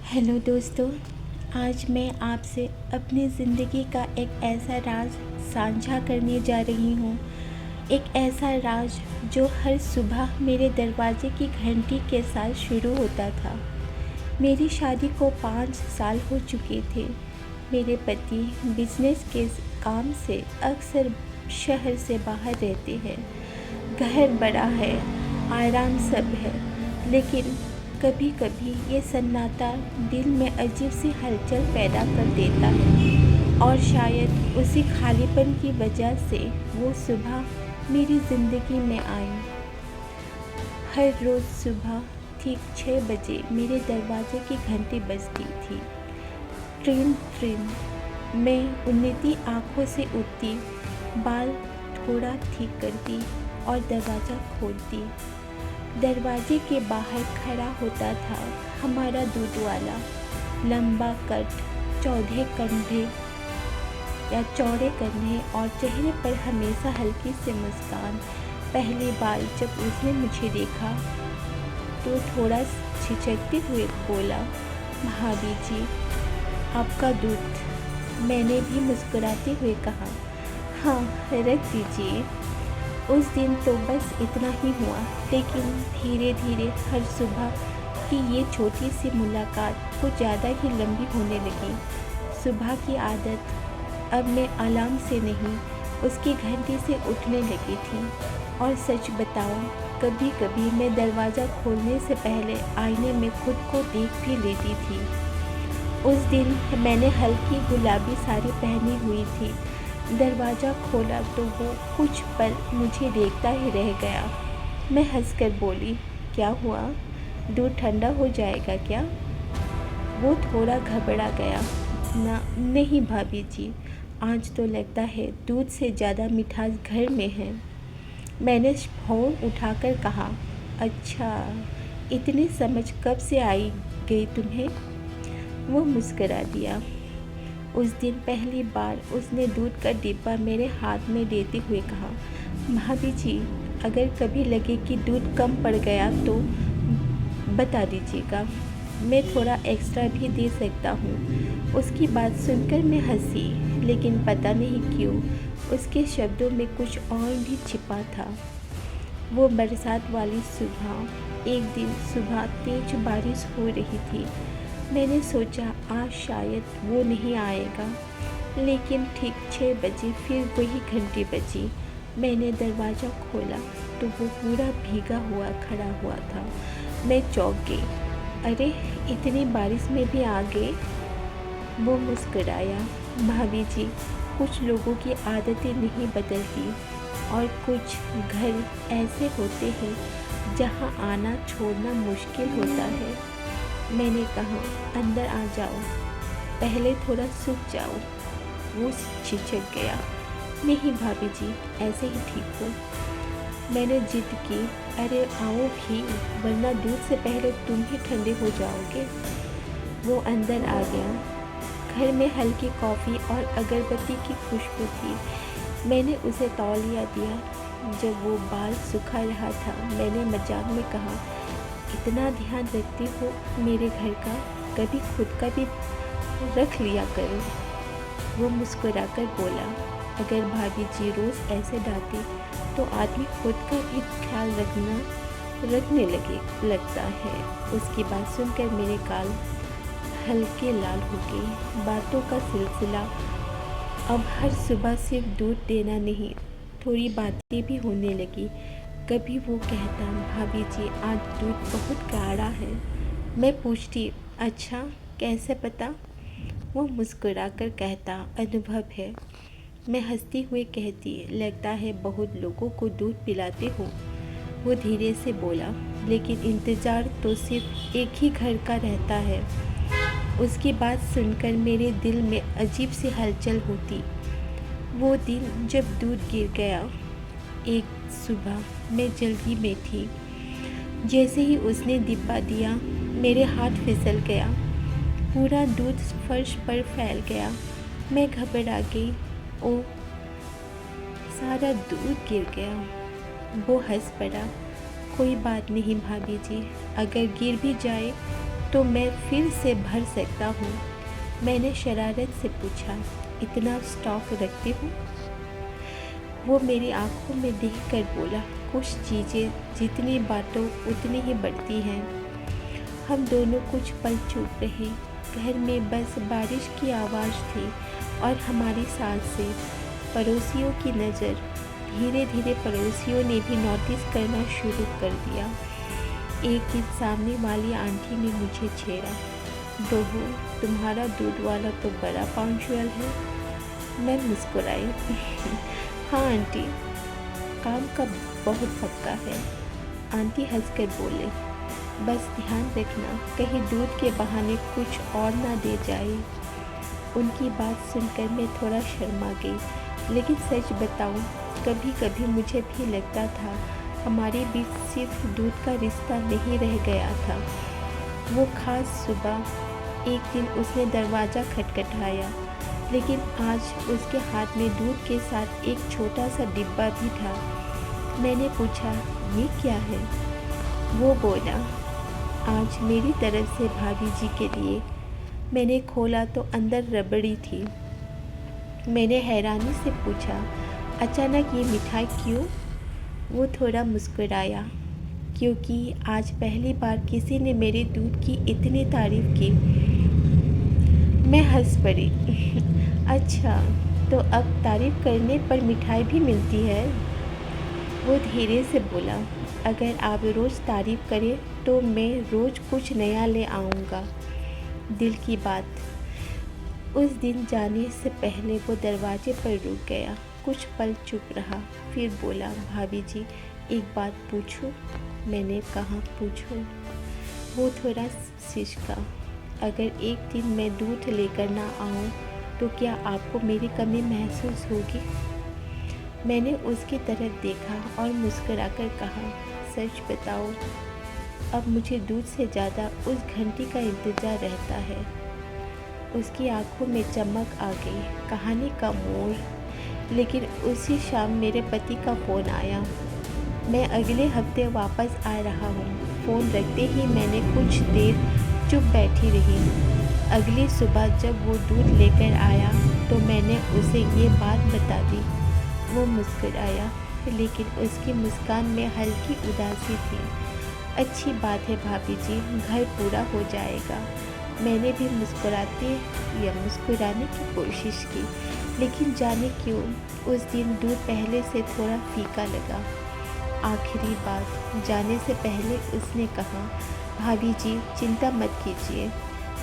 Hello दोस्तों। आज मैं आपसे अपनी ज़िंदगी का एक ऐसा राज साझा करने जा रही हूँ। एक ऐसा राज जो हर सुबह मेरे दरवाजे की घंटी के साथ शुरू होता था। मेरी शादी को 5 साल हो चुके थे। मेरे पति बिजनेस के काम से अक्सर शहर से बाहर रहते हैं। घर बड़ा है, आराम सब है, लेकिन कभी कभी ये सन्नाटा दिल में अजीब सी हलचल पैदा कर देता है और शायद उसी खालीपन की वजह से वो सुबह मेरी ज़िंदगी में आई। हर रोज़ सुबह ठीक 6 बजे मेरे दरवाजे की घंटी बजती थी। ट्रिन ट्रिन। मैं उन्नति आँखों से उठती, बाल थोड़ा ठीक करती और दरवाज़ा खोलती। दरवाजे के बाहर खड़ा होता था हमारा दूध वाला। लंबा कट, चौड़े कंधे और चेहरे पर हमेशा हल्की सी मुस्कान। पहली बार जब उसने मुझे देखा तो थोड़ा झिझकते हुए बोला, भाभी जी, आपका दूध। मैंने भी मुस्कुराते हुए कहा, हाँ रख दीजिए। उस दिन तो बस इतना ही हुआ, लेकिन धीरे धीरे हर सुबह की ये छोटी सी मुलाकात कुछ ज़्यादा ही लंबी होने लगी। सुबह की आदत अब मैं अलार्म से नहीं, उसकी घंटी से उठने लगी थी। और सच बताऊं, कभी कभी मैं दरवाज़ा खोलने से पहले आईने में खुद को देख भी लेती थी। उस दिन मैंने हल्की गुलाबी साड़ी पहनी हुई थी। दरवाज़ा खोला तो वो कुछ पल मुझे देखता ही रह गया। मैं हंसकर बोली, क्या हुआ, दूध ठंडा हो जाएगा क्या? वो थोड़ा घबरा गया। नहीं भाभी जी, आज तो लगता है दूध से ज़्यादा मिठास घर में है। मैंने फ़ोन उठाकर कहा, अच्छा, इतनी समझ कब से आई गई तुम्हें? वो मुस्करा दिया। उस दिन पहली बार उसने दूध का डिब्बा मेरे हाथ में देते हुए कहा, भाभी जी, अगर कभी लगे कि दूध कम पड़ गया तो बता दीजिएगा, मैं थोड़ा एक्स्ट्रा भी दे सकता हूँ। उसकी बात सुनकर मैं हंसी, लेकिन पता नहीं क्यों उसके शब्दों में कुछ और भी छिपा था। वो बरसात वाली सुबह, एक दिन सुबह तेज बारिश हो रही थी। मैंने सोचा आज शायद वो नहीं आएगा, लेकिन ठीक 6 बजे फिर वही घंटी बजी। मैंने दरवाज़ा खोला तो वो पूरा भीगा हुआ खड़ा हुआ था। मैं चौंक गई, अरे इतनी बारिश में भी आ गए। वो मुस्कुराया, भाभी जी, कुछ लोगों की आदतें नहीं बदलती और कुछ घर ऐसे होते हैं जहाँ आना छोड़ना मुश्किल होता है। मैंने कहा, अंदर आ जाओ, पहले थोड़ा सूख जाओ। वो झिझक गया, नहीं भाभी जी, ऐसे ही ठीक हो। मैंने जिद की, अरे आओ भी, वरना दूध से पहले तुम ही ठंडे हो जाओगे। वो अंदर आ गया। घर में हल्की कॉफ़ी और अगरबत्ती की खुशबू थी। मैंने उसे तौलिया दिया। जब वो बाल सुखा रहा था, मैंने मजाक में कहा, इतना ध्यान रखती हो मेरे घर का, कभी खुद का भी रख लिया करो। वो मुस्कुराकर बोला, अगर भाभी जी रोज़ ऐसे डांटे तो आदमी खुद का भी ख्याल रखने लगता है। उसकी बात सुनकर मेरे गाल हल्के लाल हो गए। बातों का सिलसिला अब हर सुबह सिर्फ दूध देना नहीं, थोड़ी बातें भी होने लगी। कभी वो कहता, भाभी जी, आज दूध बहुत गाढ़ा है। मैं पूछती, अच्छा कैसे पता? वो मुस्कुराकर कहता, अनुभव है। मैं हंसती हुए कहती, लगता है बहुत लोगों को दूध पिलाते हो। वो धीरे से बोला, लेकिन इंतज़ार तो सिर्फ एक ही घर का रहता है। उसकी बात सुनकर मेरे दिल में अजीब सी हलचल होती। वो दिन जब दूध गिर गया। एक सुबह मैं जल्दी में थी। जैसे ही उसने डिब्बा दिया, मेरे हाथ फिसल गया। पूरा दूध फर्श पर फैल गया। मैं घबरा गई, ओ, सारा दूध गिर गया। वो हंस पड़ा, कोई बात नहीं भाभी जी, अगर गिर भी जाए तो मैं फिर से भर सकता हूँ। मैंने शरारत से पूछा, इतना स्टॉक रखते हो? वो मेरी आंखों में देखकर बोला, कुछ चीज़ें जितनी बांटो उतनी ही बढ़ती हैं। हम दोनों कुछ पल चुप रहे। घर में बस बारिश की आवाज़ थी और हमारी सांसें। पड़ोसियों की नज़र। धीरे धीरे पड़ोसियों ने भी नोटिस करना शुरू कर दिया। एक दिन सामने वाली आंटी ने मुझे छेड़ा, बहू तुम्हारा दूध वाला तो बड़ा पंक्चुअल है। मैं मुस्कुराई। हाँ आंटी, काम का बहुत पक्का है। आंटी हंसकर बोले, बस ध्यान रखना कहीं दूध के बहाने कुछ और ना दे जाए। उनकी बात सुनकर मैं थोड़ा शर्मा गई, लेकिन सच बताऊं, कभी कभी मुझे भी लगता था हमारे बीच सिर्फ दूध का रिश्ता नहीं रह गया था। वो खास सुबह एक दिन उसने दरवाज़ा खटखटाया, लेकिन आज उसके हाथ में दूध के साथ एक छोटा सा डिब्बा भी था। मैंने पूछा, ये क्या है? वो बोला, आज मेरी तरफ से भाभी जी के लिए। मैंने खोला तो अंदर रबड़ी थी। मैंने हैरानी से पूछा, अचानक ये मिठाई क्यों? वो थोड़ा मुस्कुराया, क्योंकि आज पहली बार किसी ने मेरे दूध की इतनी तारीफ़ की। मैं हंस पड़ी। अच्छा, तो अब तारीफ़ करने पर मिठाई भी मिलती है? वो धीरे से बोला, अगर आप रोज़ तारीफ़ करें तो मैं रोज़ कुछ नया ले आऊँगा। दिल की बात। उस दिन जाने से पहले वो दरवाजे पर रुक गया, कुछ पल चुप रहा, फिर बोला, भाभी जी एक बात पूछूं? मैंने कहा, पूछो। वो थोड़ा सिसका, अगर एक दिन मैं दूध लेकर ना आऊँ तो क्या आपको मेरी कमी महसूस होगी? मैंने उसकी तरफ देखा और मुस्कुराकर कहा, सच बताओ, अब मुझे दूध से ज़्यादा उस घंटी का इंतज़ार रहता है। उसकी आंखों में चमक आ गई। कहानी का मोड़। लेकिन उसी शाम मेरे पति का फ़ोन आया। मैं अगले हफ्ते वापस आ रहा हूँ। फ़ोन रखते ही मैंने कुछ देर चुप बैठी रही। अगली सुबह जब वो दूध लेकर आया तो मैंने उसे ये बात बता दी। वो मुस्कुराया, लेकिन उसकी मुस्कान में हल्की उदासी थी। अच्छी बात है भाभी जी, घर पूरा हो जाएगा। मैंने भी मुस्कुराने की कोशिश की, लेकिन जाने क्यों उस दिन दूध पहले से थोड़ा फीका लगा। आखिरी बात, जाने से पहले उसने कहा, भाभी जी चिंता मत कीजिए,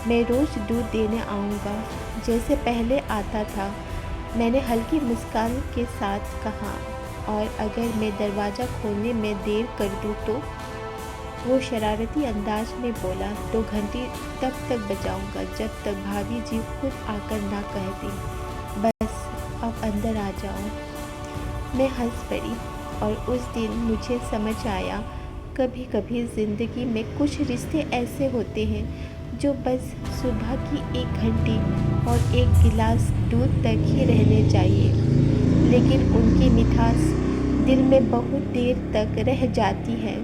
मैं रोज़ दूध देने आऊँगा जैसे पहले आता था। मैंने हल्की मुस्कान के साथ कहा, और अगर मैं दरवाज़ा खोलने में देर कर दूँ तो? वो शरारती अंदाज में बोला, 2 घंटे तब तक बजाऊंगा जब तक भाभी जी खुद आकर ना कह दें, बस अब अंदर आ जाओ। मैं हंस पड़ी और उस दिन मुझे समझ आया, कभी कभी ज़िंदगी में कुछ रिश्ते ऐसे होते हैं जो बस सुबह की 1 घंटी और 1 गिलास दूध तक ही रहने चाहिए, लेकिन उनकी मिठास दिल में बहुत देर तक रह जाती है।